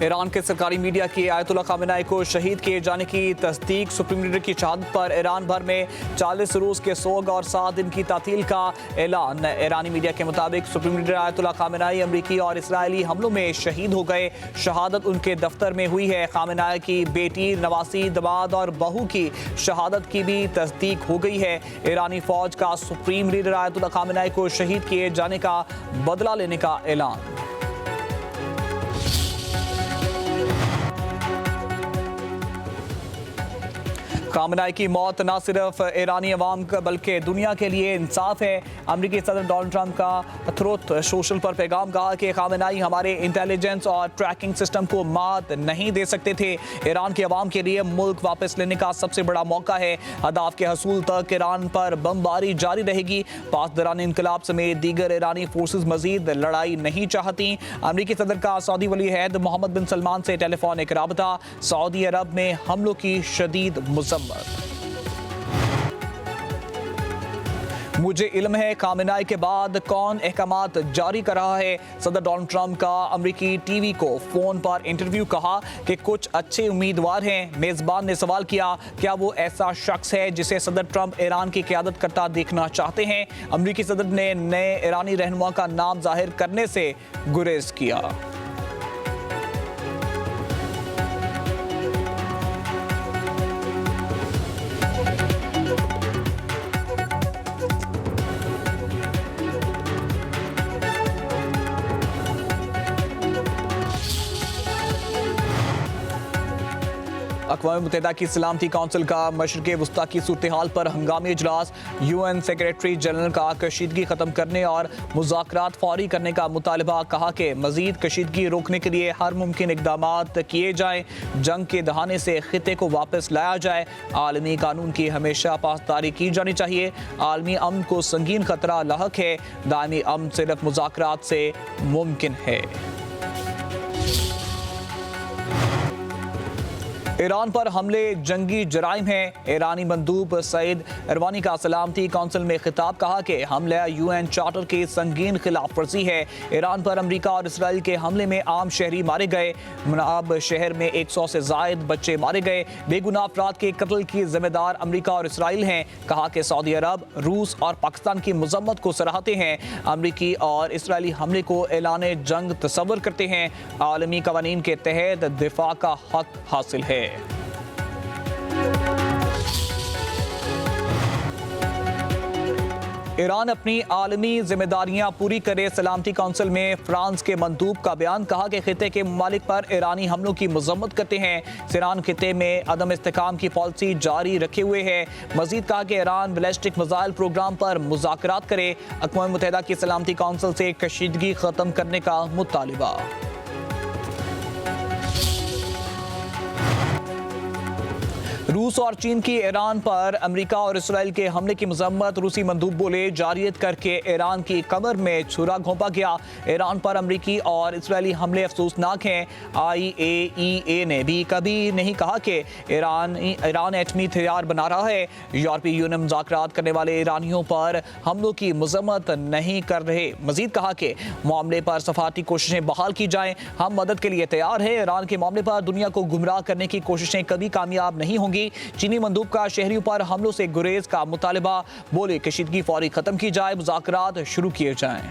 Iran के सरकारी media की आयतुल्लाह खामेनेई को शहीद किए जाने की तस्दीक। सुप्रीम लीडर की शहादत पर ईरान भर में 40 रोज़ के सोग और 7 दिन की तातील का ऐलान। ईरानी मीडिया के मुताबिक सुप्रीम लीडर आयतुल्लाह खामेनेई अमरीकी और इसराइली हमलों में शहीद हो गए। शहादत उनके दफ्तर में हुई है। खामेनेई की बेटी, नवासी, दामाद और बहू की शहादत की भी तस्दीक हो गई है। ईरानी फौज का सुप्रीम लीडर आयतुल्लाह खामेनेई को शहीद किए जाने का बदला लेने का ऐलान। खामेनेई की मौत न सिर्फ ईरानी अवाम का बल्कि दुनिया के लिए इंसाफ है। अमरीकी सदर डोनाल्ड ट्रंप का ट्रुथ सोशल पर पैगाम कहा कि खामेनेई हमारे इंटेलिजेंस और ट्रैकिंग सिस्टम को मात नहीं दे सकते थे। ईरान के अवाम के लिए मुल्क वापस लेने का सबसे बड़ा मौका है। अहदाफ के हसूल तक ईरान पर बमबारी जारी रहेगी। पासदारान इनकलाब समेत दीगर ईरानी फोर्सेस मजीद लड़ाई नहीं चाहती। अमरीकी सदर का सऊदी वली अहद मोहम्मद बिन सलमान से टेलीफोनिक राबता। सऊदी अरब में हमलों की शदीद मुज़म्मत। मुझे इल्म है खामेनेई के बाद कौन अहकामात जारी कर रहा है। सदर डोनाल्ड ट्रंप का अमरीकी टीवी को फोन पर इंटरव्यू। कहा कि कुछ अच्छे उम्मीदवार हैं। मेजबान ने सवाल किया, क्या वो ऐसा शख्स है जिसे सदर ट्रंप ईरान की क़यादत करता देखना चाहते हैं। अमरीकी सदर ने नए ईरानी रहनुमा का नाम जाहिर करने से गुरेज किया। अक़वाम मुत्तहिदा की सलामती कौंसिल का मशरिक़ वस्ता की सूरत हाल पर हंगामी इजलास। UN सेक्रेटरी जनरल का कशीदगी ख़त्म करने और मुज़ाकरात फौरी करने का मुतालबा। कहा कि मज़ीद कशीदगी रोकने के लिए हर मुमकिन इक़दामात किए जाएँ। जंग के दहाने से ख़ित्ते को वापस लाया जाए। आलमी कानून की हमेशा पासदारी की जानी चाहिए। आलमी अमन को संगीन ख़तरा लाहक है। दायमी अमन सिर्फ मुज़ाकरात से मुमकिन है। ईरान पर हमले जंगी जराइम हैं। ईरानी मंदूब सईद इरवानी का सलामती कौंसिल में खिताब। कहा कि हमला UN चार्टर की संगीन खिलाफ वर्जी है। ईरान पर अमरीका और इसराइल के हमले में आम शहरी मारे गए। मुनाब शहर में 100 से ज़ायद बच्चे मारे गए। बेगुनाह अफराद के कत्ल की जिम्मेदार अमरीका और इसराइल हैं। कहा कि सऊदी अरब, रूस और पाकिस्तान की मजम्मत को सराहते हैं। अमरीकी और इसराइली हमले को ऐलान जंग तस्वर करते हैं। आलमी कवानीन के तहत दिफा का हक हासिल है। ईरान अपनी आलमी जिम्मेदारियां पूरी करे। सलामती कौंसिल में फ्रांस के मंदूब का बयान। कहा कि खित्ते के ममालिक पर ईरानी हमलों की मजम्मत करते हैं। ईरान खित्ते में अदम इस्तेकाम की पॉलिसी जारी रखे हुए है। मजीद कहा कि ईरान बैलिस्टिक मिसाइल प्रोग्राम पर मुज़ाकरात करे। अक़वाम मुत्तहिदा की सलामती कौंसिल से कशीदगी ख़त्म करने का मुतालिबा। रूस और चीन की ईरान पर अमेरिका और इसराइल के हमले की मजम्मत। रूसी मंदूब बोले, जारियत करके ईरान की कमर में छुरा घोंपा गया। ईरान पर अमेरिकी और इसराइली हमले अफसोसनाक हैं। IAEA ने भी कभी नहीं कहा कि ईरान एटमी हथियार बना रहा है। यूरोपीय यूनियन मुज़ाकरात करने वाले ईरानियों पर हमलों की मजम्मत नहीं कर रहे। मजीद कहा कि मामले पर सफारती कोशिशें बहाल की जाएं। हम मदद के लिए तैयार हैं। ईरान के मामले पर दुनिया को गुमराह करने की कोशिशें कभी कामयाब नहीं होंगी। चीनी मंदूब का शहरियों पर हमलों से गुरेज का मुतालिबा। बोले, कशीदगी फौरी खत्म की जाए, मुज़ाकरात शुरू किए जाएं।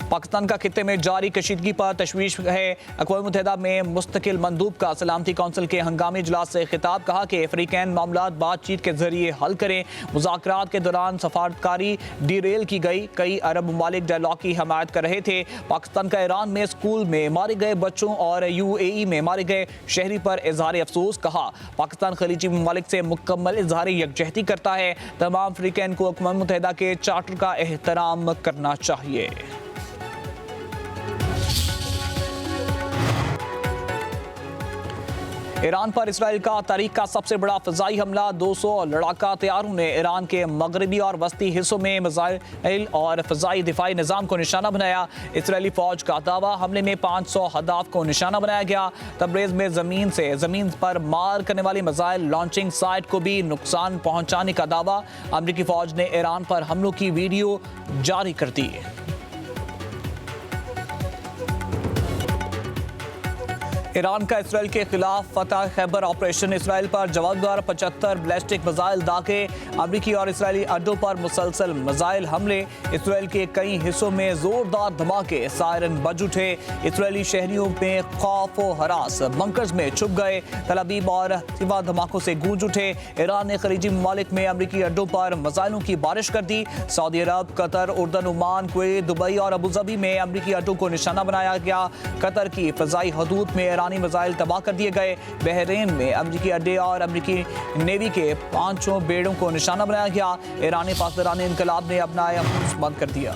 पाकिस्तान का खित्ते में जारी कशीदगी पर तशवीश है। अक़वाम मुत्तहिदा में मुस्तकिल मंदूब का सलामती कौंसिल के हंगामी इजलास से खिताब। कहा कि अफ्रीकैन मामलात बातचीत के जरिए हल करें। मुज़ाकरात के दौरान सफारतकारी डीरेल की गई। कई अरब ममालिक डायलॉग की हमायत कर रहे थे। पाकिस्तान का ईरान में स्कूल में मारे गए बच्चों और UAE में मारे गए शहरी पर इजहार अफसोस। कहा, पाकिस्तान खलीजी ममालिक से मुकम्मल इजहार यकजहती करता है। तमाम अफ्रीकैन को अक़वाम मुत्तहिदा के चार्टर का एहतराम करना चाहिए। ईरान पर इसराइल का तारीख का सबसे बड़ा फ़ज़ाई हमला। 200 लड़ाका तैयारों ने ईरान के मगरबी और वस्ती हिस्सों में मिसाइल और फ़ज़ाई दिफाई निज़ाम को निशाना बनाया। इसराइली फ़ौज का दावा, हमले में 500 हदाफ को निशाना बनाया गया। तब्रेज़ में ज़मीन पर मार करने वाली मिसाइल लॉन्चिंग साइट को भी नुकसान पहुँचाने का दावा। अमरीकी फ़ौज ने ईरान पर हमलों की वीडियो जारी कर दी। ईरान का इसराइल के खिलाफ फतह खैबर ऑपरेशन। इसराइल पर जवाबदार 75 बैलिस्टिक मिसाइल दागे। अमरीकी और इसराइली अड्डों पर मुसलसल मिसाइल हमले। इसराइल के कई हिस्सों में जोरदार धमाके, सायरन बज उठे। इसराइली शहरियों में खौफ व हरास, बंकर्स में छुप गए। तल अवीव और सिवा धमाकों से गूंज उठे। ईरान ने खलीजी ममालिक में अमरीकी अड्डों पर मिसाइलों की बारिश कर दी। सऊदी अरब, कतर, उर्दन, ओमान, कुवैत, दुबई और अबूजबी में अमरीकी अड्डों को निशाना बनाया गया। कतर की फजाई हदूद में ईरानी मिसाइल तबाह कर दिए गए। बहरीन में अमरीकी अड्डे और अमरीकी नेवी के 5 बेड़ों को निशाना बनाया गया। ईरानी पासदारान इनकलाब ने अपना बंद कर दिया।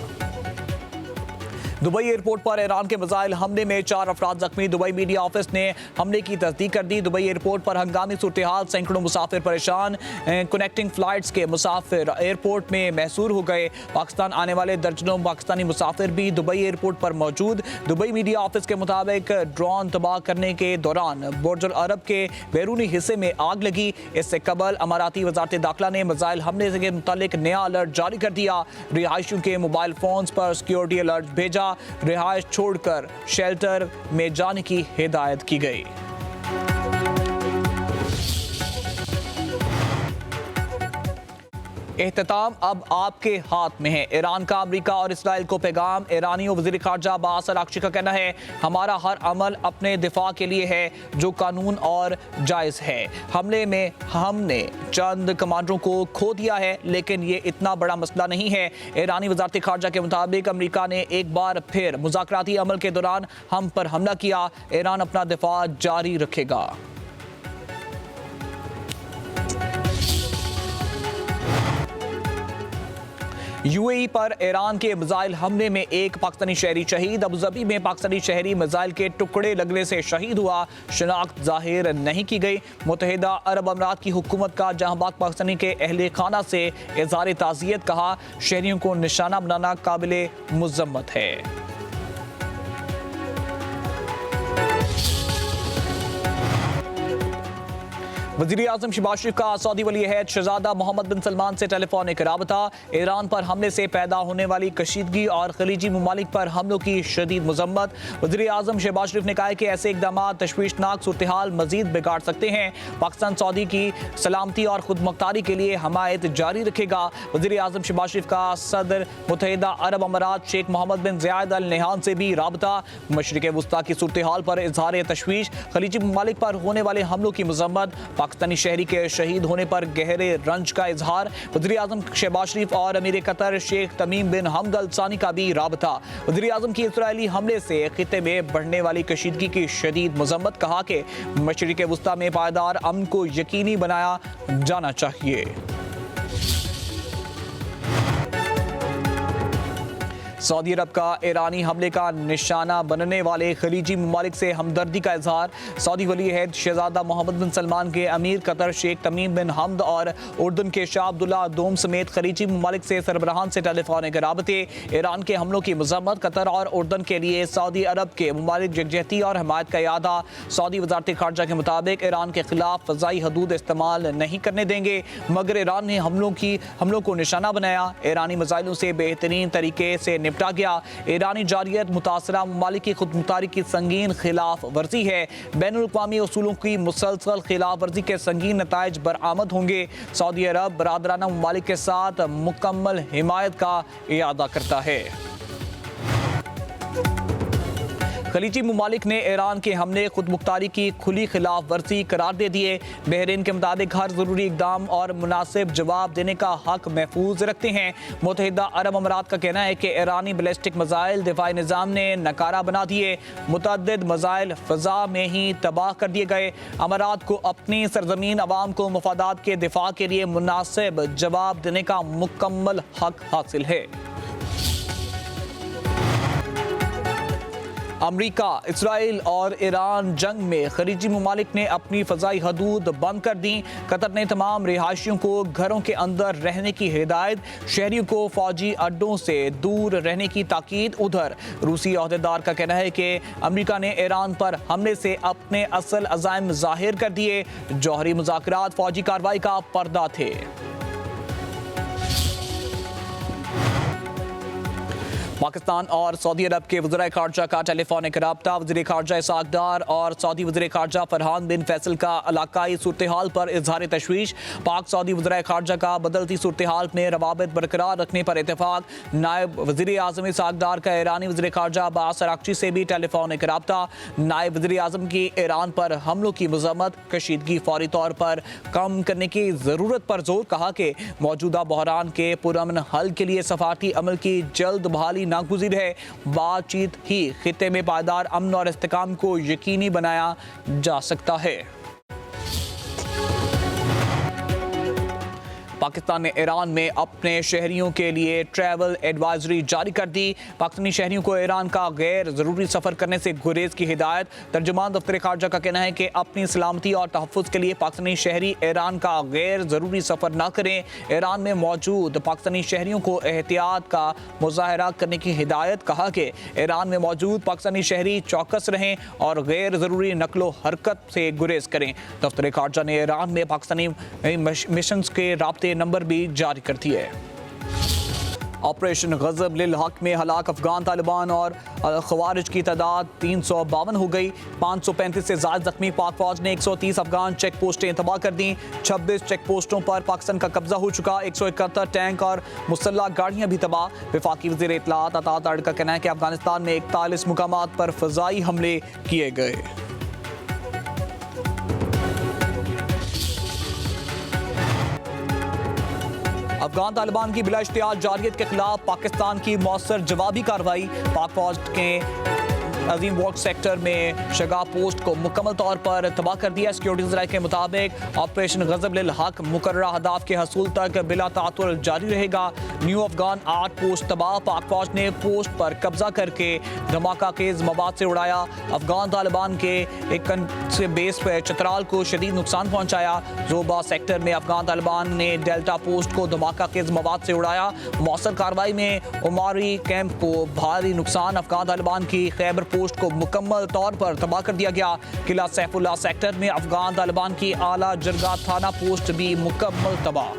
दुबई एयरपोर्ट पर ईरान के मिसाइल हमले में 4 अफराद जख्मी। दुबई मीडिया ऑफिस ने हमले की तस्दीक कर दी। दुबई एयरपोर्ट पर हंगामी सूरत-ए-हाल, सैकड़ों मुसाफिर परेशान। कनेक्टिंग फ्लाइट्स के मुसाफिर एयरपोर्ट में महसूर हो गए। पाकिस्तान आने वाले दर्जनों पाकिस्तानी मुसाफिर भी दुबई एयरपोर्ट पर मौजूद। दुबई मीडिया ऑफिस के मुताबिक ड्रोन तबाह करने के दौरान बुर्ज अल अरब के बैरूनी हिस्से में आग लगी। इससे कबल अमाराती वजारत दाखिला ने मिसाइल हमले के मुतालिक नया अलर्ट जारी कर दिया। रिहायशियों के मोबाइल फोन्स पर सिक्योरिटी अलर्ट भेजा। रिहायश छोड़कर शेल्टर में जाने की हिदायत की गई। एहतमाम अब आपके हाथ में है। ईरान का अमेरिका और इसराइल को पैगाम। ईरानी वज़ीर ख़ारजा अब्बास अराग़ची का कहना है, हमारा हर अमल अपने दिफा के लिए है जो कानून और जायज़ है। हमले में हमने चंद कमांडरों को खो दिया है, लेकिन ये इतना बड़ा मसला नहीं है। ईरानी वज़ारत ख़ारजा के मुताबिक अमेरिका ने एक बार फिर मुज़ाकराती अमल के दौरान हम पर हमला किया। ईरान अपना दिफा जारी रखेगा। यूएई पर ईरान के मिसाइल हमले में एक पाकिस्तानी शहरी शहीद। अबूजबी में पाकिस्तानी शहरी मिसाइल के टुकड़े लगने से शहीद हुआ। शनाख्त जाहिर नहीं की गई। मुत्तहिदा अरब अमीरात की हुकूमत का जहां बाग पाकिस्तानी के अहले खाना से इज़हार ताज़ियत, कहा शहरियों को निशाना बनाना काबिले मुज़म्मत है। वज़ीर आज़म शहबाज शरीफ का सऊदी वली अहद शहजादा मोहम्मद बिन सलमान से टेलीफोनिक राबता। ईरान पर हमले से पैदा होने वाली कशीदगी और खलीजी ममालिक पर हमलों की शदीद मज़म्मत। वज़ीर आज़म शहबाज शरीफ ने कहा है कि ऐसे इक़दाम तशवीशनाक सूरत-ए-हाल मज़ीद बिगाड़ सकते हैं। पाकिस्तान सऊदी की सलामती और खुदमुख्तारी के लिए हमायत जारी रखेगा। वज़ीर आज़म शहबाज शरीफ का सदर मुत्तहिदा अरब अमीरात शेख मोहम्मद बिन ज़ायद अल नहयान से भी राबता। मशरिक़ वुस्ता की सूरत-ए-हाल पर इज़हार तशवीश। खलीजी ममालिक पर होने वाले हमलों की मज़म्मत। पाकिस्तानी शहरी के शहीद होने पर गहरे रंज का इजहार। वज़ीर आज़म शहबाज शरीफ और अमीर कतर शेख तमीम बिन हमद अल सानी का भी राबता। वज़ीर आज़म की इसराइली हमले से खित्ते में बढ़ने वाली कशीदगी की शदीद मज़म्मत, कहा कि मशरिक़ वुस्ता में पायदार अमन को यकीनी बनाया जाना चाहिए। सऊदी अरब का ईरानी हमले का निशाना बनने वाले खलीजी ममालिक से हमदर्दी का इजहार। सऊदी वली अहद शहजादा मोहम्मद बिन सलमान के अमीर कतर शेख तमीम बिन हमद और उर्दन के शाह अब्दुल्ला दोम समेत खलीजी ममालिक से सरबराहान से टेलीफोनिक राबते। ईरान के हमलों की मज़म्मत। कतर और उर्दन के लिए सऊदी अरब के ममालिक यकजहती और हमायत का इरादा। सऊदी वज़ारत ख़ारजा के मुताबिक ईरान के खिलाफ फ़ज़ाई हदूद इस्तेमाल नहीं करने देंगे, मगर ईरान ने हमलों को निशाना बनाया। ईरानी मिसाइलों से बेहतरीन तरीके से निपटा गया। ईरानी जारियत मुतासरा ममालिक की खुदमुख्तारी की संगीन खिलाफ वर्जी है। बैनुल-अक़वामी उसूलों की मुसलसल खिलाफ वर्जी के संगीन नताइज बरामद होंगे। सऊदी अरब बरादराना ममालिक के साथ मुकम्मल हिमायत का इरादा करता है। खलीजी ममालिक ने ईरान के हमले खुदमुख्तारी की खुली खिलाफ वर्जी करार दे दिए। बहरीन के मुताबिक हर ज़रूरी इक़दाम और मुनासिब जवाब देने का हक महफूज रखते हैं। मुत्तहिदा अरब अमीरात का कहना है कि ईरानी बैलिस्टिक मिसाइल दिफाई निज़ाम ने नकारा बना दिए। मुतअद्दिद मिसाइल फ़ज़ा में ही तबाह कर दिए गए। अमीरात को अपनी सरजमीन अवाम को मफादात के दिफा के लिए मुनासिब जवाब देने का मुकम्मल हक हासिल है। अमरीका, इसराइल और ईरान जंग में खलीजी ममालिक ने अपनी फ़ज़ाई हदूद बंद कर दी। कतर ने तमाम रिहायशियों को घरों के अंदर रहने की हिदायत। शहरियों को फ़ौजी अड्डों से दूर रहने की ताकीद। उधर रूसी अहदेदार का कहना है कि अमरीका ने ईरान पर हमले से अपने असल अज़ाइम ज़ाहिर कर दिए। जौहरी मुज़ाकरात फ़ौजी कार्रवाई का पर्दा थे। पाकिस्तान और सऊदी अरब के वज़ीर ख़ारजा का टेलीफोनिक रब्ता। वज़ीर ख़ारजा इसहाक़ डार और सऊदी वज़ीर ख़ारजा फरहान बिन फैसल का इलाकाई सूरत हाल पर इजहार तशवीश। पाक सऊदी वज़ीर ख़ारजा का बदलती सूरत हाल में रवाबित बरकरार रखने पर इत्तेफाक। नायब वज़ीर आज़म इसहाक़ डार का ईरानी वज़ीर ख़ारजा अब्बास अराग़ची से भी टेलीफोनिक रब्ता। नायब वज़ीर आज़म की ईरान पर हमलों की मज़म्मत, कशीदगी फौरी तौर पर कम करने की ज़रूरत पर जोर। कहा कि मौजूदा बहरान के पुरअमन हल के लिए सफारती अमल की जल्द बहाली नागुज़ीर है। बातचीत ही खित्ते में पायदार अमन और इस्तेकाम को यकीनी बनाया जा सकता है। पाकिस्तान ने ईरान में अपने शहरियों के लिए ट्रैवल एडवाइजरी जारी कर दी। पाकिस्तानी शहरियों को ईरान का गैर ज़रूरी सफ़र करने से गुरेज की हिदायत। तर्जुमान दफ्तर ख़ारजा का कहना है कि अपनी सलामती और तहफ़्फ़ुज़ के लिए पाकिस्तानी शहरी ईरान का गैर ज़रूरी सफ़र न करें। ईरान में मौजूद पाकिस्तानी शहरियों को एहतियात का मुज़ाहरा करने की हिदायत। कहा कि ईरान में मौजूद पाकिस्तानी शहरी चौकस रहें और गैर ज़रूरी नकलो हरकत से गुरेज करें। दफ्तर ख़ारजा ने ईरान में पाकिस्तानी मिशन के राब्ते नंबर भी जारी कर दिए। ऑपरेशन गज़ब लिल हक में हलाक अफगान तालिबान और खवारिज की तादाद 352 हो गई। 535 से ज़्यादा ज़ख्मी। पाक फौज ने 130 अफगान चेक पोस्टें तबाह कर दी। 26 चेक पोस्टों पर पाकिस्तान का कब्जा हो चुका। 171 टैंक और मुसल्लह गाड़ियां भी तबाह। वफाकी वज़ीर इत्तलात अता ताड़ का कहना है कि अफगानिस्तान में 41 मुकामात पर फ़ज़ाई हमले किए गए। अफगान तालिबान की बिला इश्तिहार जारियत के खिलाफ पाकिस्तान की मौसर जवाबी कार्रवाई। पाक फौज के अजीम वर्क सेक्टर में शगा पोस्ट को मुकम्मल तौर पर तबाह कर दिया। सिक्योरिटी ज़राए के मुताबिक ऑपरेशन गज़ब लिल हक मुकर्ररा अहदाफ के हसूल तक बिला तातुल जारी रहेगा। न्यू अफगान 8 पोस्ट तबाह। पाक फौज ने पोस्ट पर कब्जा करके धमाका खेज मवाद से उड़ाया। अफगान तालिबान के एक बेस पर चतराल को शदीद नुकसान पहुंचाया। जोबा सेक्टर में अफगान तालिबान ने डेल्टा पोस्ट को धमाका खेज मवाद से उड़ाया। मौसर कार्रवाई में उमारी कैंप को भारी नुकसान। अफगान तालिबान की खैबर पोस्ट को मुकम्मल तौर पर तबाह कर दिया गया। किला सैफुल्लाह सेक्टर में अफगान तालिबान की आला जरगा थाना पोस्ट भी मुकम्मल तबाह।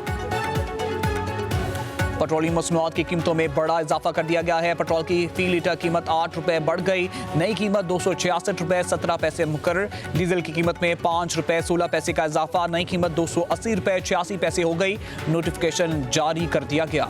पेट्रोलियम मसनूआत की कीमतों में बड़ा इजाफा कर दिया गया है। पेट्रोल की फी लीटर कीमत 8 रुपए बढ़ गई। नई कीमत 266 रुपए 17 पैसे मुकर्रर। डीजल की कीमत में 5 रुपए 16 पैसे का इजाफा। नई कीमत 280 रुपए 86 पैसे हो गई। नोटिफिकेशन जारी कर दिया गया।